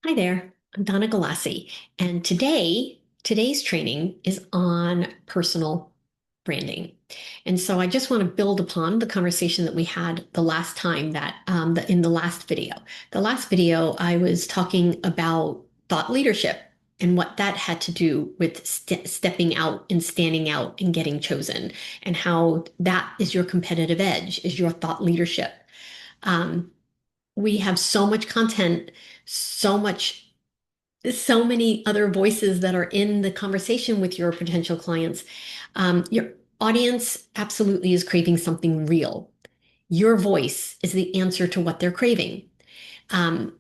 Hi there, I'm Donna Galassi, and today's training is on personal branding. And so I just want to build upon the conversation that we had the last time in the last video. The last video, I was talking about thought leadership and what that had to do with stepping out and standing out and getting chosen, and how that is your competitive edge, is your thought leadership. Um, we have so much content, so much so many other voices that are in the conversation with your potential clients. Your audience absolutely is craving something real. Your voice is the answer to what they're craving. Um,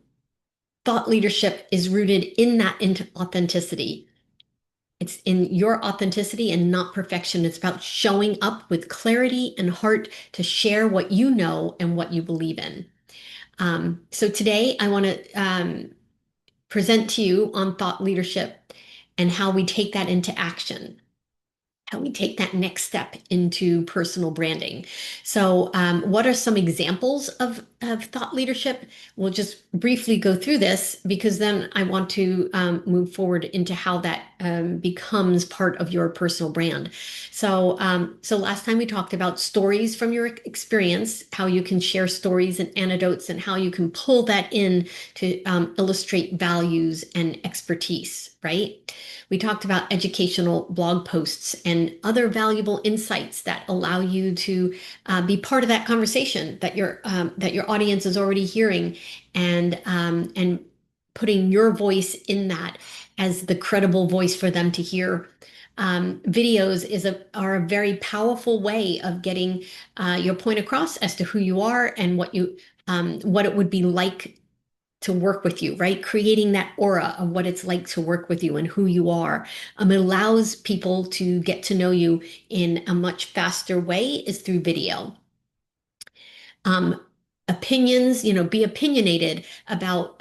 Thought leadership is rooted in that authenticity. It's in your authenticity and not perfection. It's about showing up with clarity and heart to share what you know and what you believe in. So today I want to present to you on thought leadership and how we take that into action, how we take that next step into personal branding. So, what are some examples of thought leadership? We'll just briefly go through this because then I want to move forward into how that becomes part of your personal brand. So last time we talked about stories from your experience, how you can share stories and anecdotes, and how you can pull that in to illustrate values and expertise, right? We talked about educational blog posts and other valuable insights that allow you to be part of that conversation that your audience is already hearing, and putting your voice in that as the credible voice for them to hear. Videos are a very powerful way of getting your point across as to who you are and what it would be like to work with you, right? Creating that aura of what it's like to work with you and who you are. It allows people to get to know you in a much faster way is through video. Um, Opinions, be opinionated about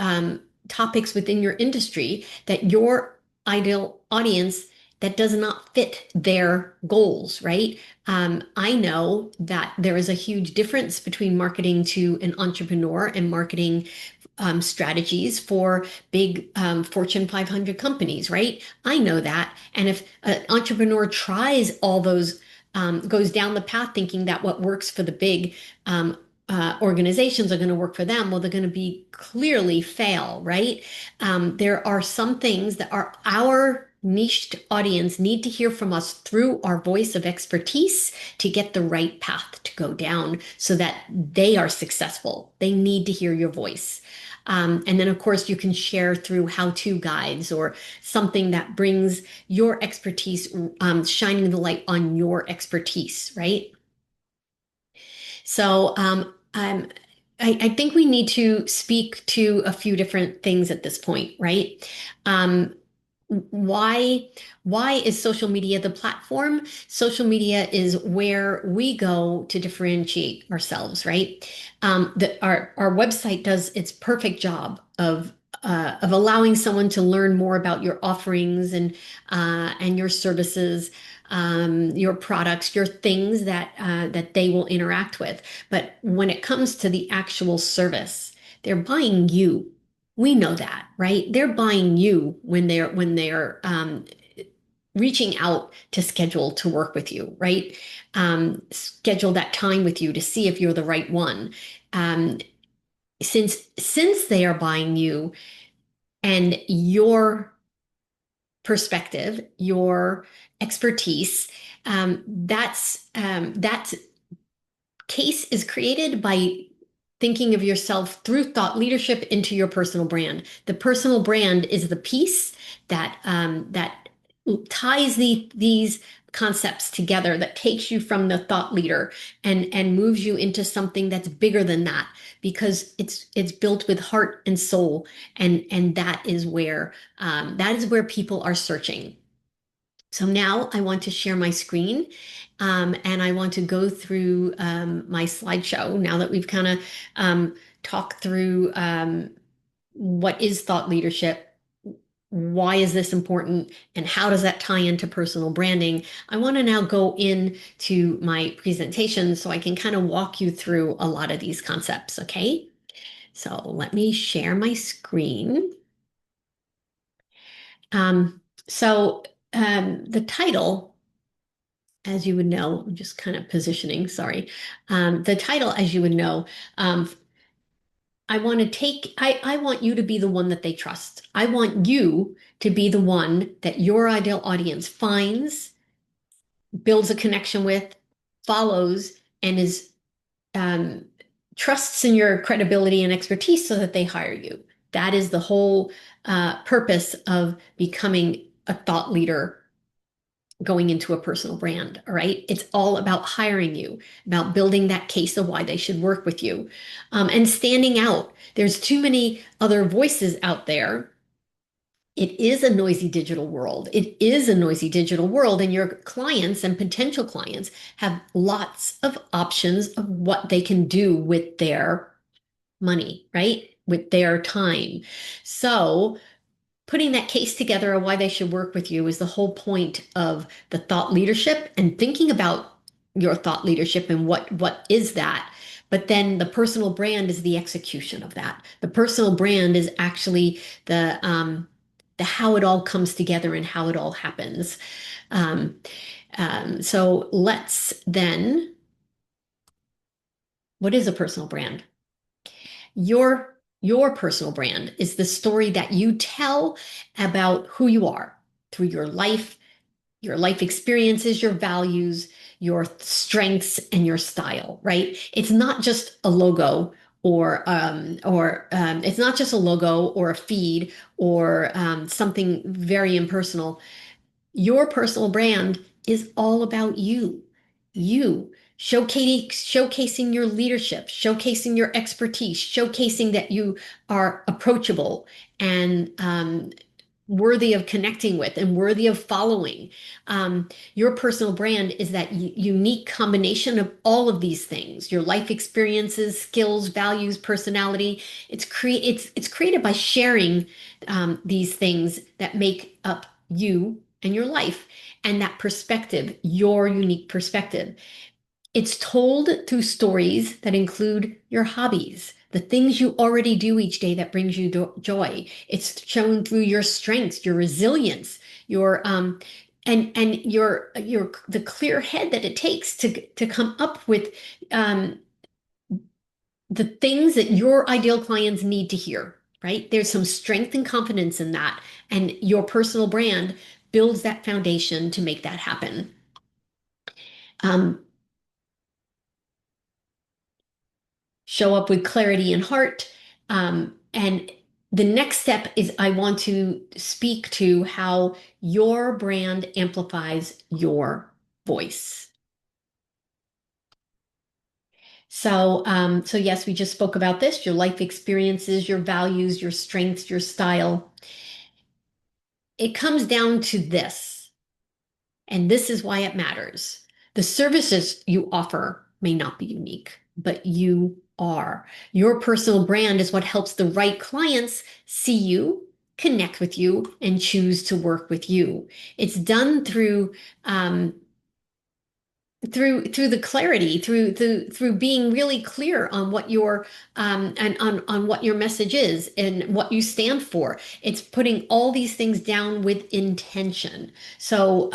topics within your industry that your ideal audience that does not fit their goals, right? I know that there is a huge difference between marketing to an entrepreneur and marketing strategies for big Fortune 500 companies, right? I know that. And if an entrepreneur tries all those, goes down the path thinking that what works for the big organizations are going to work for them, well, they're going to be clearly fail, right? There are some things that are our niched audience need to hear from us through our voice of expertise to get the right path to go down so that they are successful. They need to hear your voice. And then, of course, you can share through how-to guides or something that brings your expertise, shining the light on your expertise, right? So I think we need to speak to a few different things at this point, right? Um, why why is social media the platform? Social media is where we go to differentiate ourselves, right? Our website does its perfect job of allowing someone to learn more about your offerings and your services, your products, your things that they will interact with. But when it comes to the actual service, they're buying you. We know that, right? They're buying you when they're reaching out to schedule to work with you, right? Schedule that time with you to see if you're the right one. Um, since they are buying you and your perspective, your expertise, that case is created by thinking of yourself through thought leadership into your personal brand. The personal brand is the piece that ties these concepts together, that takes you from the thought leader and moves you into something that's bigger than that, because it's built with heart and soul, and that is where people are searching. So now I want to share my screen, and I want to go through my slideshow now that we've kind of talked through what is thought leadership, why is this important, and how does that tie into personal branding. I want to now go into my presentation so I can kind of walk you through a lot of these concepts, okay? So let me share my screen. Um, so the title, as you would know, I'm just kind of positioning, sorry. The title, as you would know, um, I want you to be the one that they trust. I want you to be the one that your ideal audience finds, builds a connection with, follows, and is um, trusts in your credibility and expertise so that they hire you. That is the whole purpose of becoming a thought leader going into a personal brand. All right. It's all about hiring you, about building that case of why they should work with you, and standing out. There's too many other voices out there. It is a noisy digital world. It is a noisy digital world, and your clients and potential clients have lots of options of what they can do with their money, right? With their time. So, putting that case together of why they should work with you is the whole point of the thought leadership and thinking about your thought leadership and what is that. But then the personal brand is the execution of that. The personal brand is actually the how it all comes together and how it all happens. Um, so let's then, what is a personal brand? Your personal brand is the story that you tell about who you are through your life experiences, your values, your strengths, and your style, right? It's not just a logo or it's not just a logo or a feed or something very impersonal. Your personal brand is all about you. You showcasing your leadership, showcasing your expertise, showcasing that you are approachable and worthy of connecting with and worthy of following. Your personal brand is that unique combination of all of these things, your life experiences, skills, values, personality. It's created by sharing these things that make up you and your life and that perspective, your unique perspective. It's told through stories that include your hobbies, the things you already do each day that brings you joy. It's shown through your strengths, your resilience, your and your the clear head that it takes to come up with um, the things that your ideal clients need to hear. Right? There's some strength and confidence in that, and your personal brand builds that foundation to make that happen. Um, Show up with clarity and heart. And the next step is I want to speak to how your brand amplifies your voice. So yes, we just spoke about this, your life experiences, your values, your strengths, your style. It comes down to this, and this is why it matters. The services you offer may not be unique, but you are. Your personal brand is what helps the right clients see you, connect with you, and choose to work with you. It's done through the clarity, through being really clear on what your and on what your message is and what you stand for. It's putting all these things down with intention. So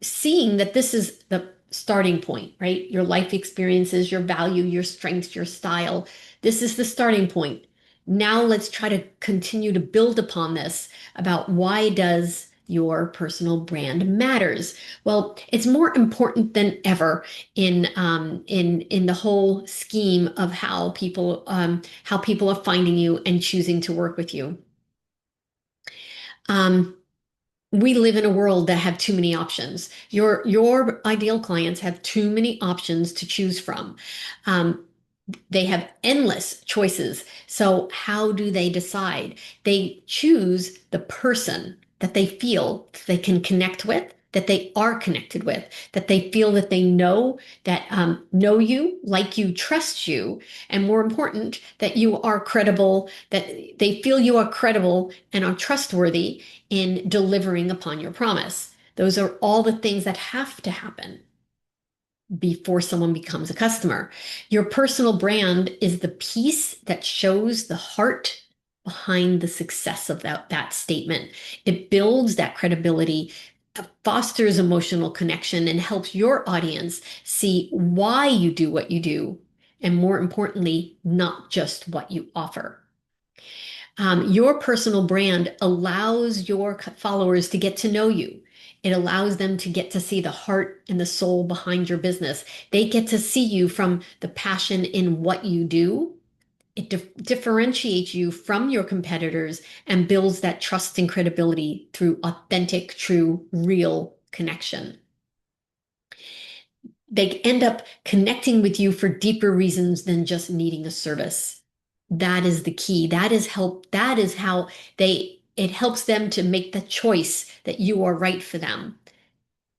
seeing that this is the starting point, right? Your life experiences, your value, your strengths, your style. This is the starting point. Now let's try to continue to build upon this about why does your personal brand matters. Well, it's more important than ever in the whole scheme of how people are finding you and choosing to work with you. Um, we live in a world that have too many options. Your ideal clients have too many options to choose from. Um, they have endless choices. So how do they decide? They choose the person that they feel they can connect with, that they are connected with, that they feel that they know you, like you, trust you, and more important, that you are credible, that they feel you are credible and are trustworthy in delivering upon your promise. Those are all the things that have to happen before someone becomes a customer. Your personal brand is the piece that shows the heart behind the success of that statement. It builds that credibility, fosters emotional connection, and helps your audience see why you do what you do. And more importantly, not just what you offer. Your personal brand allows your followers to get to know you. It allows them to get to see the heart and the soul behind your business. They get to see you from the passion in what you do. It differentiates you from your competitors and builds that trust and credibility through authentic, true, real connection. They end up connecting with you for deeper reasons than just needing a service. That is the key. That is how it helps them to make the choice that you are right for them,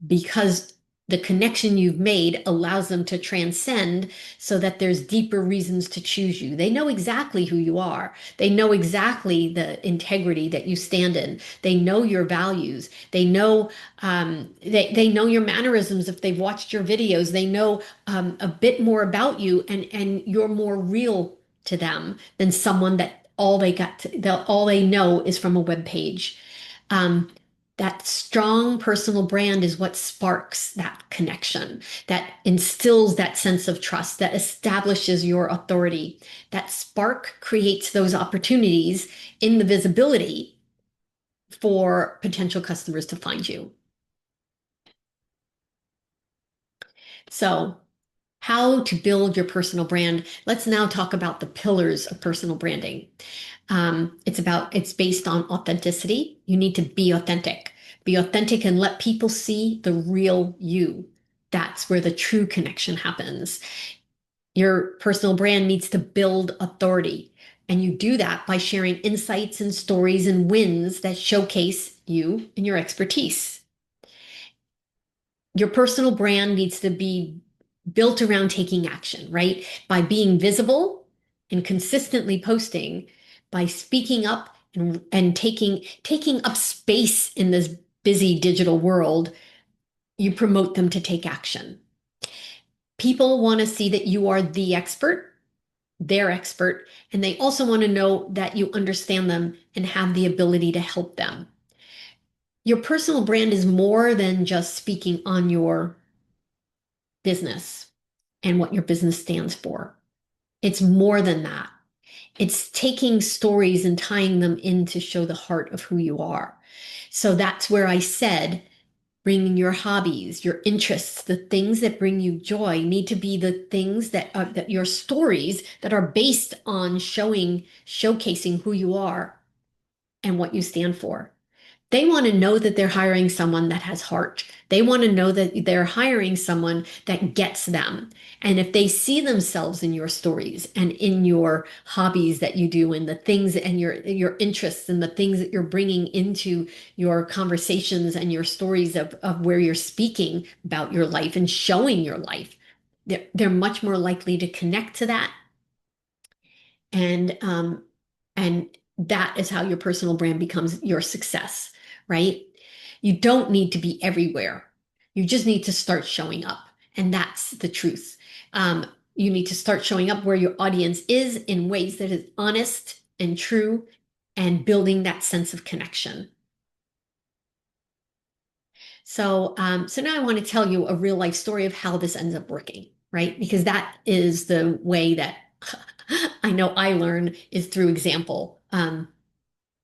because the connection you've made allows them to transcend so that there's deeper reasons to choose you. They know exactly who you are. They know exactly the integrity that you stand in. They know your values. They know your mannerisms if they've watched your videos. They know a bit more about you, and you're more real to them than someone that all they know is from a web page. Um, that strong personal brand is what sparks that connection, that instills that sense of trust, that establishes your authority. That spark creates those opportunities in the visibility for potential customers to find you. So, how to build your personal brand. Let's now talk about the pillars of personal branding. It's based on authenticity. You need to be authentic. Be authentic and let people see the real you. That's where the true connection happens. Your personal brand needs to build authority. And you do that by sharing insights and stories and wins that showcase you and your expertise. Your personal brand needs to be built around taking action, right? By being visible and consistently posting, by speaking up and taking up space in this busy digital world, you promote them to take action. People want to see that you are the expert, their expert, and they also want to know that you understand them and have the ability to help them. Your personal brand is more than just speaking on your business and what your business stands for. It's more than that. It's taking stories and tying them in to show the heart of who you are. So that's where I said, bringing your hobbies, your interests, the things that bring you joy need to be the things that your stories that are based on showcasing who you are and what you stand for. They want to know that they're hiring someone that has heart. They want to know that they're hiring someone that gets them. And if they see themselves in your stories and in your hobbies that you do and the things and your interests and the things that you're bringing into your conversations and your stories of where you're speaking about your life and showing your life, they're much more likely to connect to that. And that is how your personal brand becomes your success, right? You don't need to be everywhere. You just need to start showing up. And that's the truth. You need to start showing up where your audience is in ways that is honest and true and building that sense of connection. So now I want to tell you a real life story of how this ends up working, right? Because that is the way that I know I learn is through example.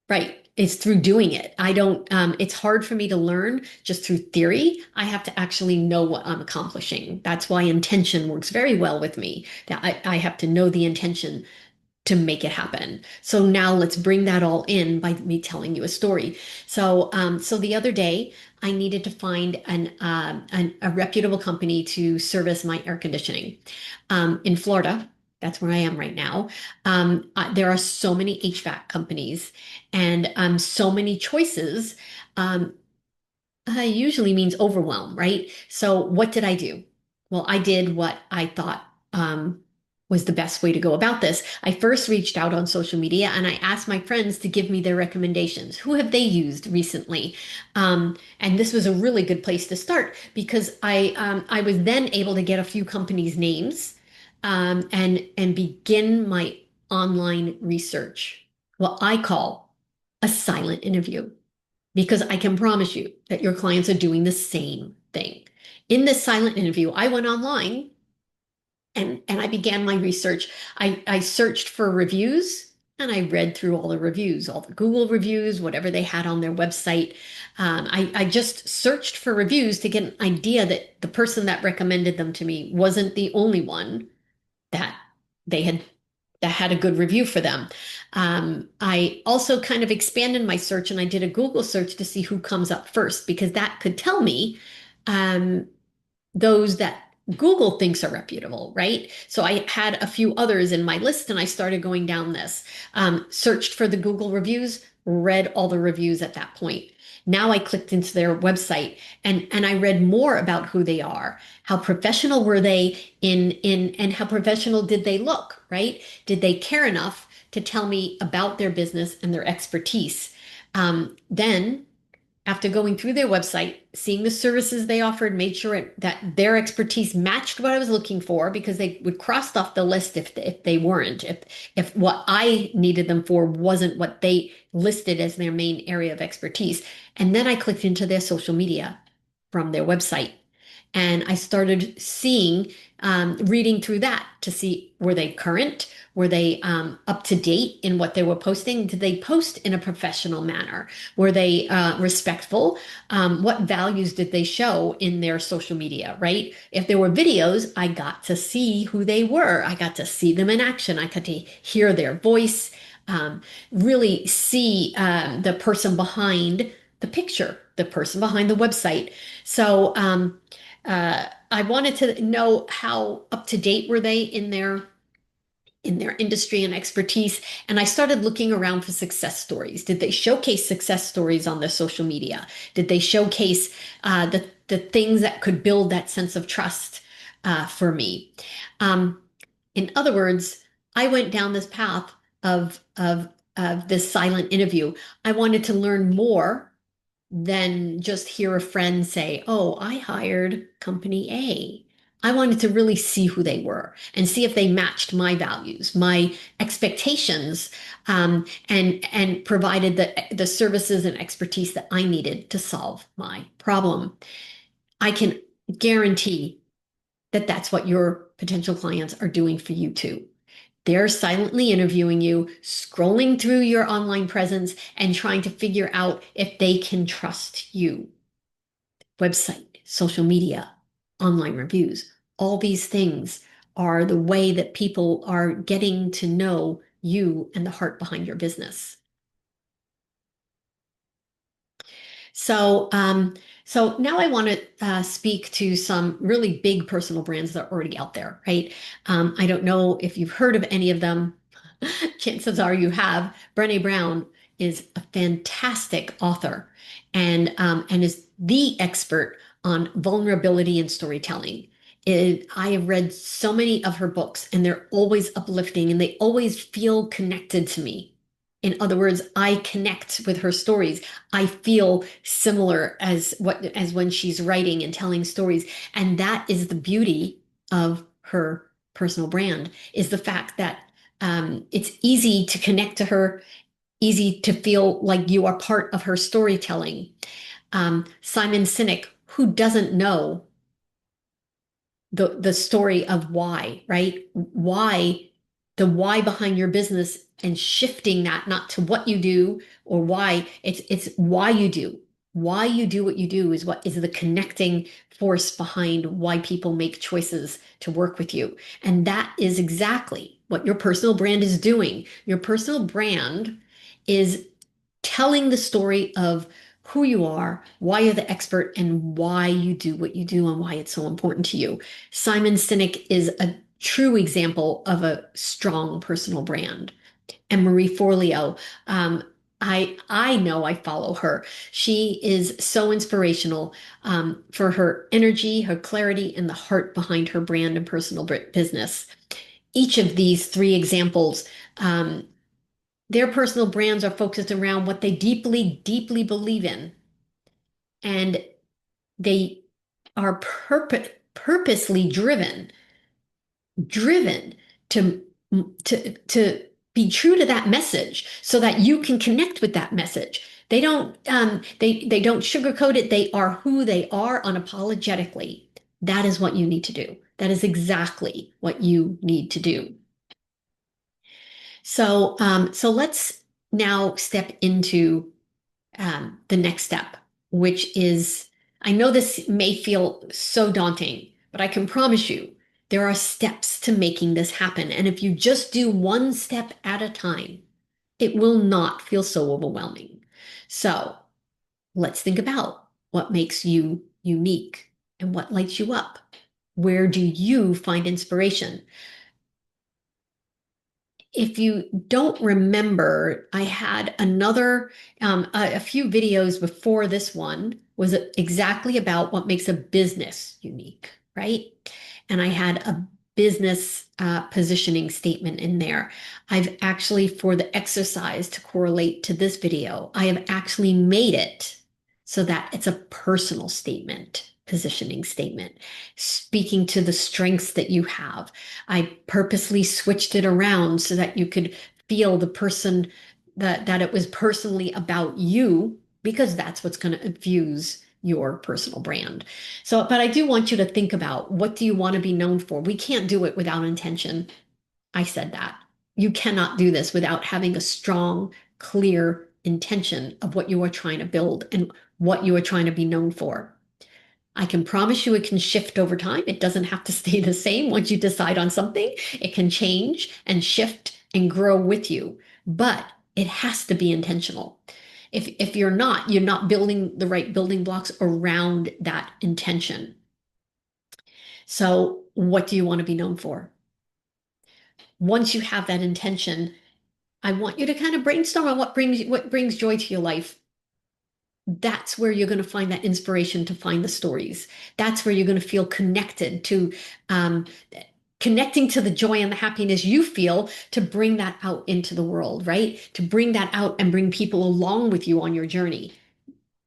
Right. It's through doing it. I don't, it's hard for me to learn just through theory. I have to actually know what I'm accomplishing. That's why intention works very well with me. That I have to know the intention to make it happen. So now let's bring that all in by me telling you a story. So the other day I needed to find a reputable company to service my air conditioning in Florida. That's where I am right now. There are so many HVAC companies and so many choices. Usually means overwhelm, right? So what did I do? Well, I did what I thought was the best way to go about this. I first reached out on social media and I asked my friends to give me their recommendations. Who have they used recently? And this was a really good place to start because I was then able to get a few companies' names and begin my online research. what I call a silent interview, because I can promise you that your clients are doing the same thing. In this silent interview, I went online and I began my research. I searched for reviews and I read through all the reviews, all the Google reviews, whatever they had on their website. I just searched for reviews to get an idea that the person that recommended them to me wasn't the only one that they had that had a good review for them. I also kind of expanded my search and I did a Google search to see who comes up first because that could tell me um, those that Google thinks are reputable, right? So I had a few others in my list and I started going down this. Searched for the Google reviews, read all the reviews at that point. Now I clicked into their website and I read more about who they are. How professional were they in and how professional did they look, right? Did they care enough to tell me about their business and their expertise? Then after going through their website, seeing the services they offered, made sure that their expertise matched what I was looking for because they would cross off the list if they weren't, if what I needed them for wasn't what they listed as their main area of expertise. And then I clicked into their social media from their website. And I started seeing, reading through that to see were they current? Were they up to date in what they were posting? Did they post in a professional manner? Were they respectful? What values did they show in their social media, right? If there were videos, I got to see who they were. I got to see them in action. I got to hear their voice, really see the person behind the picture, the person behind the website. So, I wanted to know how up to date were they in their industry and expertise. And I started looking around for success stories. Did they showcase success stories on their social media? Did they showcase the things that could build that sense of trust for me? Um, in other words, I went down this path of this silent interview. I wanted to learn more than just hear a friend say, "Oh, I hired company A." I wanted to really see who they were and see if they matched my values, my expectations, and provided the services and expertise that I needed to solve my problem. I can guarantee that that's what your potential clients are doing for you too. They're silently interviewing you, scrolling through your online presence, and trying to figure out if they can trust you. Website, social media, online reviews, all these things are the way that people are getting to know you and the heart behind your business. So, so now I want to speak to some really big personal brands that are already out there, right? I don't know if you've heard of any of them. Chances are you have. Brené Brown is a fantastic author and is the expert on vulnerability and storytelling. I have read so many of her books, and they're always uplifting and they always feel connected to me. In other words, I connect with her stories. I feel similar as when she's writing and telling stories. And that is the beauty of her personal brand, is the fact that it's easy to connect to her, easy to feel like you are part of her storytelling. Simon Sinek, who doesn't know the story of why, right? Why, the why behind your business and shifting that not to what you do or why, it's why you do. Why you do what you do is what is the connecting force behind why people make choices to work with you. And that is exactly what your personal brand is doing. Your personal brand is telling the story of who you are, why you're the expert, and why you do what you do and why it's so important to you. Simon Sinek is a true example of a strong personal brand. And Marie Forleo, I know I follow her. She is so inspirational for her energy, her clarity, and the heart behind her brand and personal business. Each of these three examples, their personal brands are focused around what they deeply, deeply believe in. And they are purposely driven to be true to that message so that you can connect with that message. They don't sugarcoat it. They are who they are unapologetically. That is what you need to do. That is exactly what you need to do. So let's now step into the next step, which is, I know this may feel so daunting, but I can promise you there are steps to making this happen. And if you just do one step at a time, it will not feel so overwhelming. So let's think about what makes you unique and what lights you up. Where do you find inspiration? If you don't remember, I had a few videos before this one was exactly about what makes a business unique, right? And I had a business positioning statement in there. I've actually, for the exercise to correlate to this video, I have actually made it so that it's a personal statement, positioning statement, speaking to the strengths that you have. I purposely switched it around so that you could feel the person that it was personally about you, because that's what's going to infuse your personal brand. So, but I do want you to think about, what do you want to be known for? We can't do it without intention. I said that. You cannot do this without having a strong, clear intention of what you are trying to build and what you are trying to be known for. I can promise you it can shift over time. It doesn't have to stay the same once you decide on something. It can change and shift and grow with you, but it has to be intentional. If you're not building the right building blocks around that intention. So, what do you want to be known for? Once you have that intention, I want you to kind of brainstorm on what brings joy to your life. That's where you're going to find that inspiration to find the stories. That's where you're going to feel connected to, um, connecting to the joy and the happiness you feel, to bring that out into the world, right? To bring that out and bring people along with you on your journey.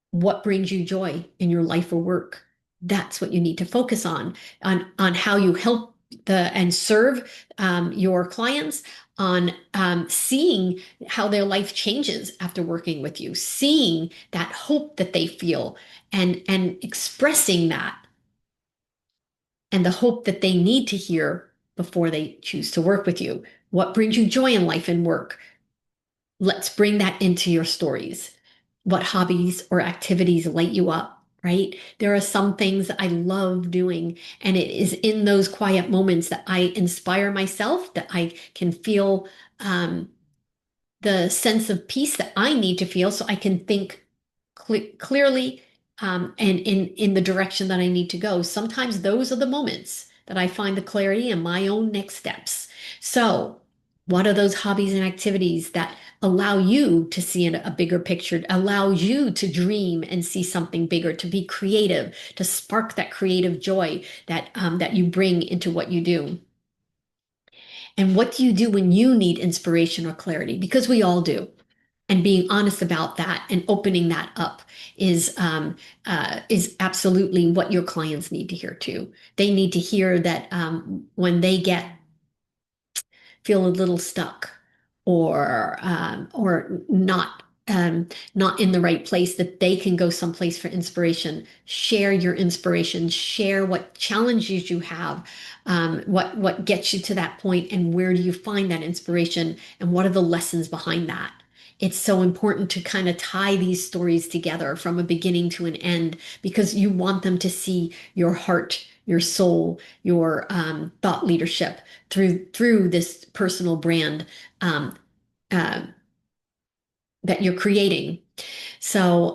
What brings you joy in your life or work? That's what you need to focus on how you help and serve your clients, on seeing how their life changes after working with you, seeing that hope that they feel, and expressing that, and the hope that they need to hear before they choose to work with you. What brings you joy in life and work? Let's bring that into your stories. What hobbies or activities light you up, right? There are some things I love doing, and it is in those quiet moments that I inspire myself, that I can feel the sense of peace that I need to feel so I can think clearly, and in the direction that I need to go. Sometimes those are the moments that I find the clarity in my own next steps. So, what are those hobbies and activities that allow you to see a bigger picture, allow you to dream and see something bigger, to be creative, to spark that creative joy that you bring into what you do? And what do you do when you need inspiration or clarity? Because we all do. And being honest about that and opening that up is absolutely what your clients need to hear too. They need to hear that when they feel a little stuck, or not in the right place, that they can go someplace for inspiration. Share your inspiration. Share what challenges you have, what gets you to that point, and where do you find that inspiration, and what are the lessons behind that. It's so important to kind of tie these stories together from a beginning to an end, because you want them to see your heart, your soul, your thought leadership through this personal brand, um, uh, that you're creating. So,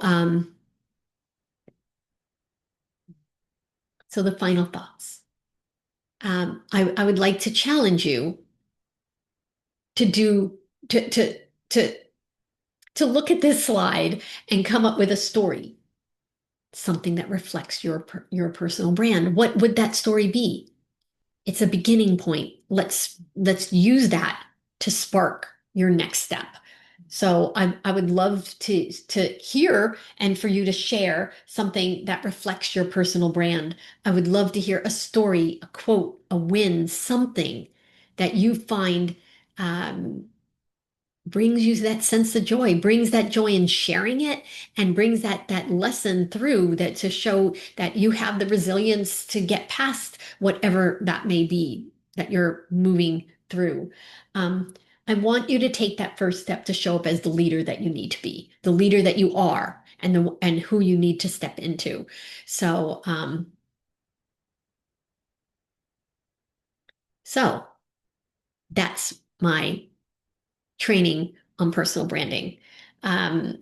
so the final thoughts. I would like to challenge you to do to to to look at this slide and come up with a story, something that reflects your personal brand. What would that story be? It's a beginning point. Let's use that to spark your next step. So I would love to hear and for you to share something that reflects your personal brand. I would love to hear a story, a quote, a win, something that you find, um, brings you that sense of joy, brings that joy in sharing it, and brings that lesson through that to show that you have the resilience to get past whatever that may be that you're moving through. Um, I want you to take that first step to show up as the leader that you need to be, the leader that you are, and who you need to step into. So, so that's my training on personal branding. Um,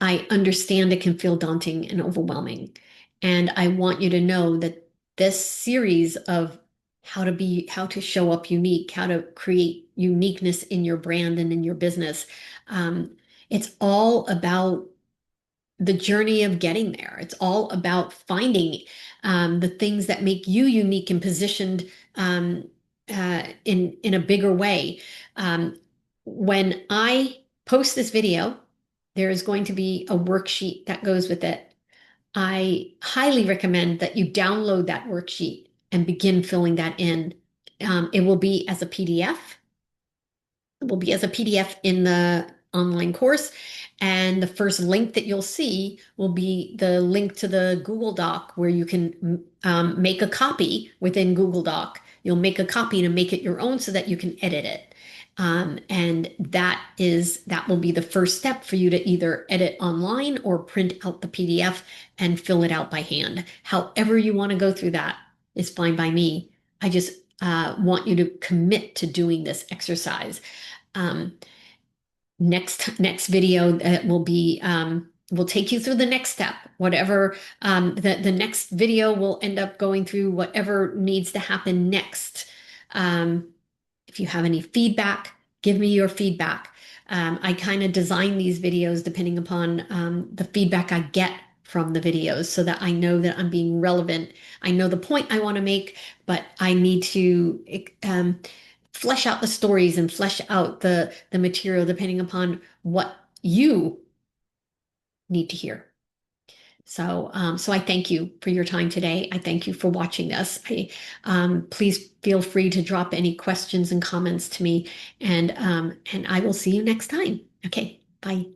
I understand it can feel daunting and overwhelming. And I want you to know that this series of how to show up unique, how to create uniqueness in your brand and in your business, um, it's all about the journey of getting there. It's all about finding the things that make you unique and positioned in a bigger way. Um, when I post this video, there is going to be a worksheet that goes with it. I highly recommend that you download that worksheet and begin filling that in. It will be as a PDF. It will be as a PDF in the online course. And the first link that you'll see will be the link to the Google Doc where you can make a copy within Google Doc. You'll make a copy to make it your own so that you can edit it. And that will be the first step for you to either edit online or print out the PDF and fill it out by hand. However you want to go through that is fine by me. I just want you to commit to doing this exercise. Um, next video will be will take you through the next step. Whatever the next video will end up going through whatever needs to happen next. If you have any feedback, give me your feedback. I kind of design these videos depending upon the feedback I get from the videos so that I know that I'm being relevant. I know the point I want to make, but I need to flesh out the stories and flesh out the material depending upon what you need to hear. So I thank you for your time today. I thank you for watching this. Please feel free to drop any questions and comments to me, and I will see you next time. Okay, bye.